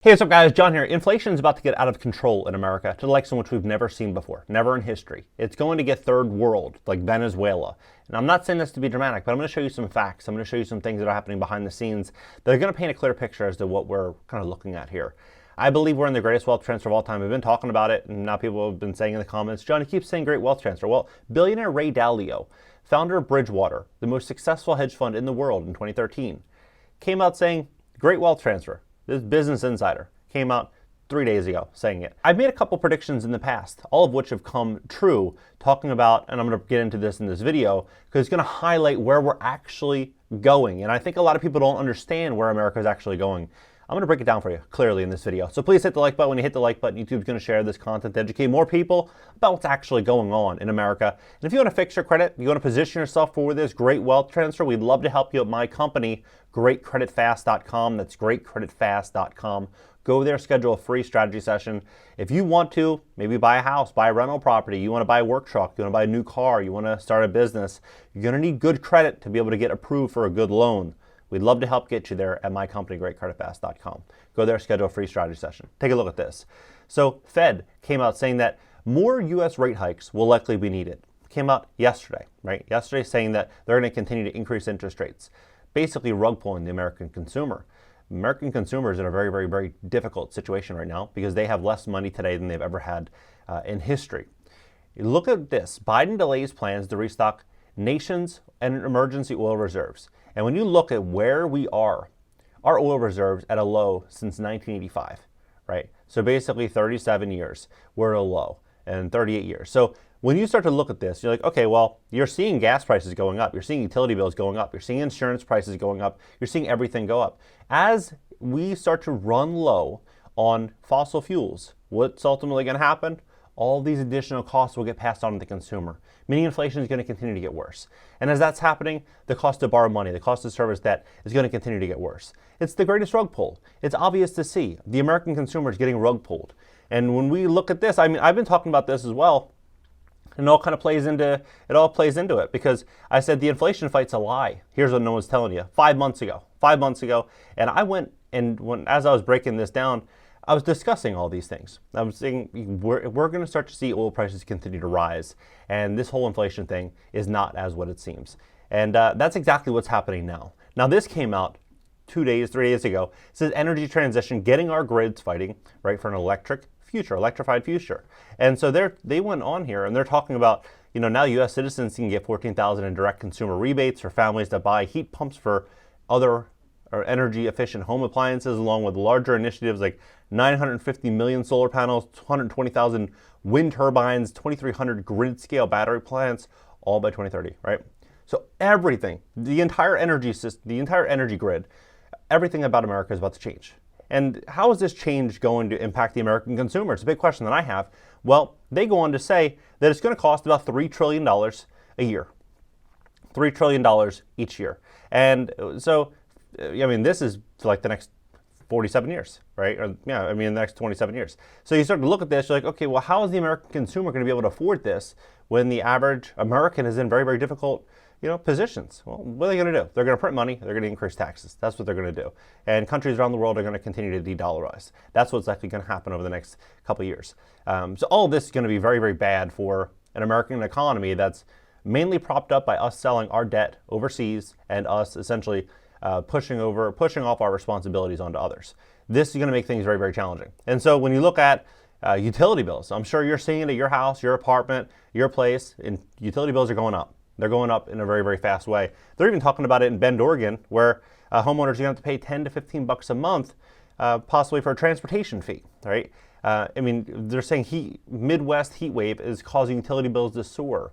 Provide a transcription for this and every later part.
Hey, what's up guys? John here. Inflation is about to get out of control in America to the likes in which we've never seen before, never in history. It's going to get third world, like Venezuela. And I'm not saying this to be dramatic, but I'm going to show you some facts. I'm going to show you some things that are happening behind the scenes that are going to paint a clear picture as to what we're kind of looking at here. I believe we're in the greatest wealth transfer of all time. We've been talking about it, and now people have been saying in the comments, John, you keep saying great wealth transfer. Well, billionaire Ray Dalio, founder of Bridgewater, the most successful hedge fund in the world in 2013, came out saying great wealth transfer. This is Business Insider. Came out 3 days ago saying it. I've made a couple predictions in the past, all of which have come true, talking about, and I'm going to get into this in this video, because it's going to highlight where we're actually going. And I think a lot of people don't understand where America is actually going. I'm going to break it down for you clearly in this video. So please hit the like button. When you hit the like button, YouTube's going to share this content to educate more people about what's actually going on in America. And if you want to fix your credit, you want to position yourself for this great wealth transfer, we'd love to help you at my company, GreatCreditFast.com. That's GreatCreditFast.com. Go there, schedule a free strategy session. If you want to, maybe buy a house, buy a rental property, you want to buy a work truck, you want to buy a new car, you want to start a business, you're going to need good credit to be able to get approved for a good loan. We'd love to help get you there at my company, GreatCreditFast.com. Go there, schedule a free strategy session. Take a look at this. So Fed came out saying that more U.S. rate hikes will likely be needed. Came out yesterday, right? Yesterday saying that they're going to continue to increase interest rates, basically rug pulling the American consumer. American consumers are in a very, very, very difficult situation right now because they have less money today than they've ever had in history. Look at this. Biden delays plans to restock nation's and emergency oil reserves. And when you look at where we are, our oil reserves at a low since 1985, right? So basically 37 years, we're at a low, and 38 years. So when you start to look at this, you're like, okay, well, you're seeing gas prices going up, you're seeing utility bills going up, you're seeing insurance prices going up, you're seeing everything go up. As we start to run low on fossil fuels, what's ultimately going to happen? All these additional costs will get passed on to the consumer, meaning inflation is going to continue to get worse. And as that's happening, the cost to borrow money, the cost to service debt is going to continue to get worse. It's the greatest rug pull. It's obvious to see. The American consumer is getting rug pulled. And when we look at this, I mean, I've been talking about this as well, and it all kind of plays into it because I said the inflation fight's a lie. Here's what no one's telling you. 5 months ago, and I went and as I was breaking this down, I was discussing all these things. I was saying we're going to start to see oil prices continue to rise, and this whole inflation thing is not as what it seems. And that's exactly what's happening now. Now this came out 3 days ago. It says energy transition, getting our grids fighting, right, for an electrified future. And so they went on here and they're talking about, now U.S. citizens can get $14,000 in direct consumer rebates for families that buy heat pumps for other or energy efficient home appliances, along with larger initiatives like 950 million solar panels, 220,000 wind turbines, 2,300 grid scale battery plants, all by 2030, right? So everything, the entire energy system, the entire energy grid, everything about America is about to change. And how is this change going to impact the American consumer? It's a big question that I have. Well, they go on to say that it's going to cost about $3 trillion a year. $3 trillion each year. And so, I mean, this is like the next 47 years, right? Or, yeah, I mean, the next 27 years. So you start to look at this, you're like, okay, well, how is the American consumer going to be able to afford this when the average American is in very, very difficult positions? Well, what are they going to do? They're going to print money. They're going to increase taxes. That's what they're going to do. And countries around the world are going to continue to de-dollarize. That's what's likely going to happen over the next couple of years. So all of this is going to be very, very bad for an American economy that's mainly propped up by us selling our debt overseas and us essentially pushing off our responsibilities onto others. This is going to make things very, very challenging. And so when you look at utility bills, I'm sure you're seeing it at your house, your apartment, your place, and utility bills are going up. They're going up in a very, very fast way. They're even talking about it in Bend, Oregon, where homeowners are going to have to pay $10 to $15 a month, possibly for a transportation fee, right? I mean, they're saying Midwest heat wave is causing utility bills to soar.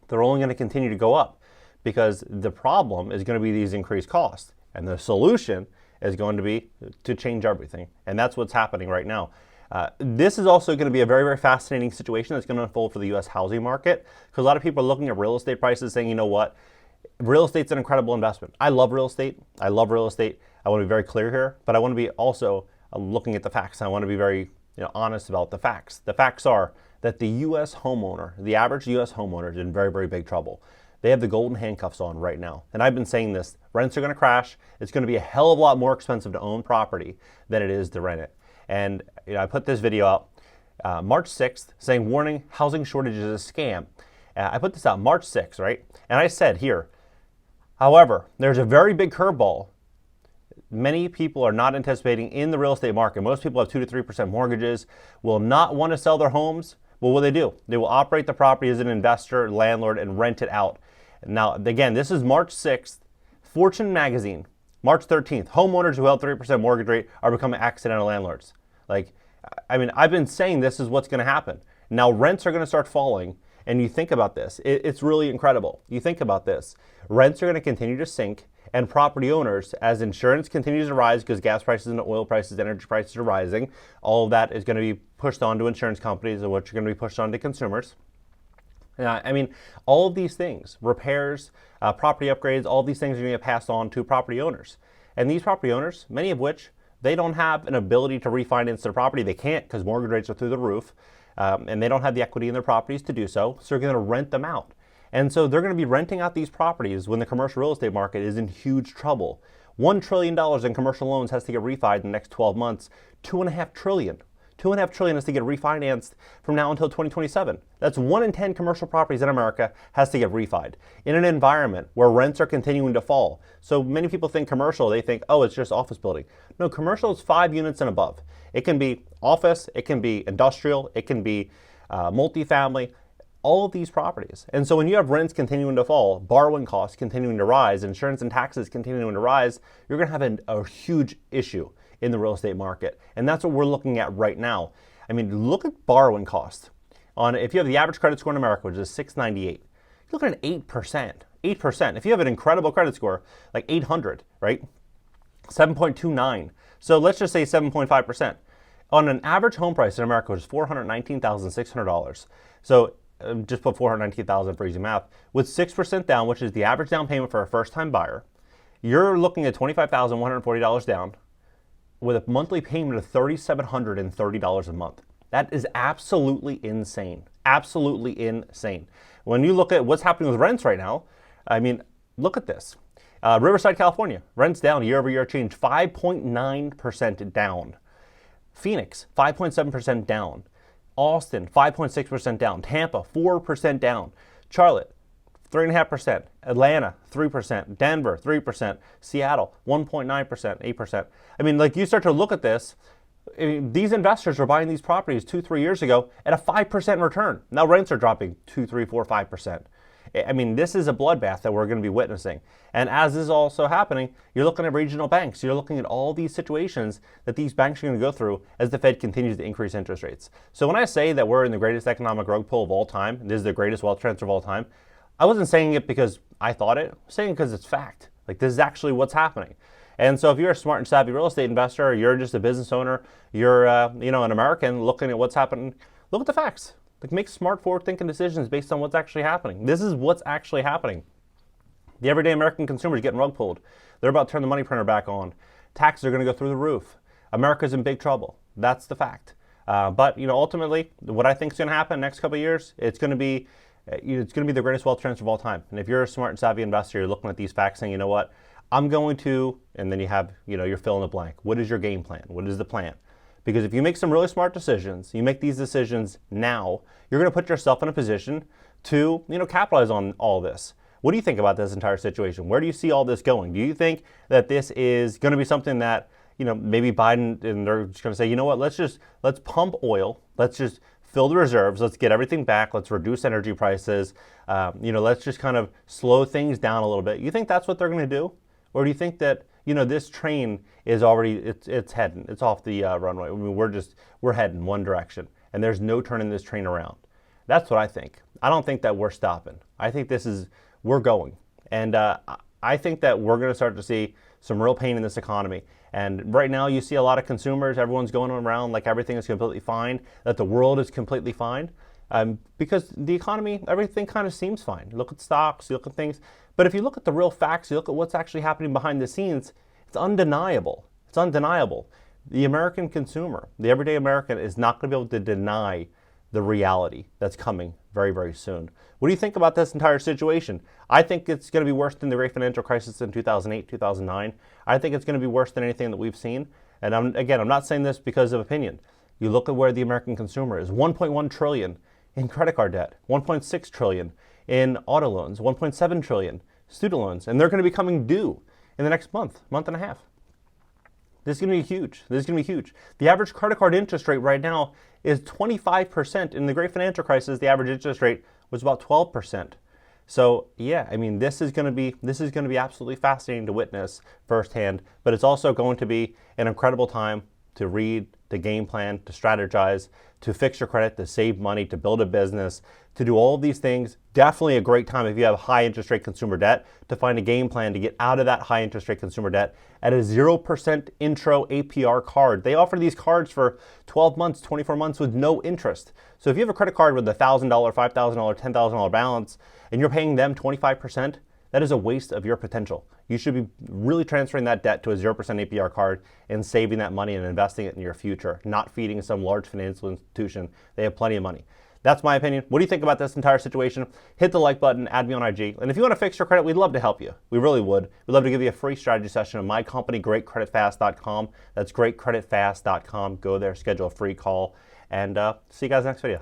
They're only going to continue to go up because the problem is going to be these increased costs. And the solution is going to be to change everything. And that's what's happening right now. This is also going to be a very, very fascinating situation that's going to unfold for the U.S. housing market, because a lot of people are looking at real estate prices saying, you know what, real estate's an incredible investment. I love real estate. I want to be very clear here, but I want to be also looking at the facts. I want to be very honest about the facts. The facts are that the U.S. homeowner, the average U.S. homeowner, is in very, very big trouble. they have the golden handcuffs on right now. And I've been saying this, rents are going to crash. It's going to be a hell of a lot more expensive to own property than it is to rent it. And I put this video out March 6th saying, warning, housing shortage is a scam. I put this out March 6th, right? And I said here, however, there's a very big curveball. Many people are not anticipating in the real estate market. Most people have 2 to 3% mortgages, will not want to sell their homes. Well, what do? They will operate the property as an investor, landlord, and rent it out. Now, again, this is March 6th. Fortune magazine, March 13th. Homeowners who held 3% mortgage rate are becoming accidental landlords. Like, I mean, I've been saying this is what's going to happen. Now, rents are going to start falling. And you think about this, it's really incredible. You think about this. Rents are going to continue to sink, and property owners, as insurance continues to rise because gas prices and oil prices, energy prices are rising, all of that is going to be pushed on to insurance companies, and which are going to be pushed on to consumers. I mean, all of these things, repairs, property upgrades, all of these things are going to get passed on to property owners. And these property owners, many of which, they don't have an ability to refinance their property. They can't because mortgage rates are through the roof. And they don't have the equity in their properties to do so, so they're going to rent them out. And so they're going to be renting out these properties when the commercial real estate market is in huge trouble. $1 trillion in commercial loans has to get refied in the next 12 months. $2.5 trillion. $2.5 trillion has to get refinanced from now until 2027. That's 1 in 10 commercial properties in America has to get refied in an environment where rents are continuing to fall. So many people think commercial, they think, oh, it's just office building. No, commercial is 5 units and above. It can be office, it can be industrial, it can be multifamily, all of these properties. And so when you have rents continuing to fall, borrowing costs continuing to rise, insurance and taxes continuing to rise, you're going to have a huge issue in the real estate market. And that's what we're looking at right now. I mean, look at borrowing costs. If you have the average credit score in America, which is 698, you're looking at 8%. 8%. If you have an incredible credit score, like 800, right? 7.29. So let's just say 7.5%. On an average home price in America, which is $419,600. So just put $419,000 for easy math. With 6% down, which is the average down payment for a first-time buyer, you're looking at $25,140 down with a monthly payment of $3,730 a month. That is absolutely insane. Absolutely insane. When you look at what's happening with rents right now, I mean, look at this. Riverside, California, rents down year-over-year change, 5.9% down. Phoenix, 5.7% down. Austin, 5.6% down. Tampa, 4% down. Charlotte, 3.5%. Atlanta, 3%. Denver, 3%. Seattle, 1.9%, 8%. I mean, like, you start to look at this, these investors were buying these properties 2-3 years ago at a 5% return. Now rents are dropping 2, 3, 4, 5%. I mean, this is a bloodbath that we're going to be witnessing. And as this is also happening, you're looking at regional banks. You're looking at all these situations that these banks are going to go through as the Fed continues to increase interest rates. So when I say that we're in the greatest economic rug pull of all time, this is the greatest wealth transfer of all time, I wasn't saying it because I thought it. I'm saying it because it's fact. Like, this is actually what's happening. And so if you're a smart and savvy real estate investor, or you're just a business owner, you're an American looking at what's happening, look at the facts. Like, make smart, forward-thinking decisions based on what's actually happening. This is what's actually happening. The everyday American consumer is getting rug pulled. They're about to turn the money printer back on. Taxes are going to go through the roof. America's in big trouble. That's the fact. But ultimately, what I think is going to happen in the next couple of years, it's going to be the greatest wealth transfer of all time. And if you're a smart and savvy investor, you're looking at these facts saying, you know what, I'm going to, and then you have, you're fill in the blank. What is your game plan? What is the plan? Because if you make some really smart decisions, you make these decisions now, you're going to put yourself in a position to, capitalize on all this. What do you think about this entire situation? Where do you see all this going? Do you think that this is going to be something that, maybe Biden and they're just going to say, you know what, let's pump oil, let's just fill the reserves, let's get everything back, let's reduce energy prices, let's just kind of slow things down a little bit. You think that's what they're going to do? Or do you think that, this train is already, it's heading, it's off the runway. I mean, we're heading one direction and there's no turning this train around. That's what I think. I don't think that we're stopping. I think we're going. And I think that we're going to start to see some real pain in this economy. And right now you see a lot of consumers, everyone's going around like everything is completely fine, that the world is completely fine. Because the economy, everything kind of seems fine. Look at stocks, you look at things. But if you look at the real facts, you look at what's actually happening behind the scenes, it's undeniable. It's undeniable. The American consumer, the everyday American, is not going to be able to deny the reality that's coming very, very soon. What do you think about this entire situation? I think it's going to be worse than the great financial crisis in 2008, 2009. I think it's going to be worse than anything that we've seen. And I'm not saying this because of opinion. You look at where the American consumer is, 1.1 trillion in credit card debt, 1.6 trillion in auto loans, 1.7 trillion student loans, and they're going to be coming due in the next month and a half. This is going to be huge. This is going to be huge. The average credit card interest rate right now is 25%. In the great financial crisis, the average interest rate was about 12%. So yeah, I mean, this is going to be absolutely fascinating to witness firsthand, but it's also going to be an incredible time to read, to game plan, to strategize, to fix your credit, to save money, to build a business, to do all of these things. Definitely a great time if you have high interest rate consumer debt to find a game plan to get out of that high interest rate consumer debt at a 0% intro APR card. They offer these cards for 12 months, 24 months with no interest. So if you have a credit card with a $1,000, $5,000, $10,000 balance and you're paying them 25%, that is a waste of your potential. You should be really transferring that debt to a 0% APR card and saving that money and investing it in your future, not feeding some large financial institution. They have plenty of money. That's my opinion. What do you think about this entire situation? Hit the like button, add me on IG. And if you want to fix your credit, we'd love to help you. We really would. We'd love to give you a free strategy session on my company, GreatCreditFast.com. That's GreatCreditFast.com. Go there, schedule a free call, and see you guys next video.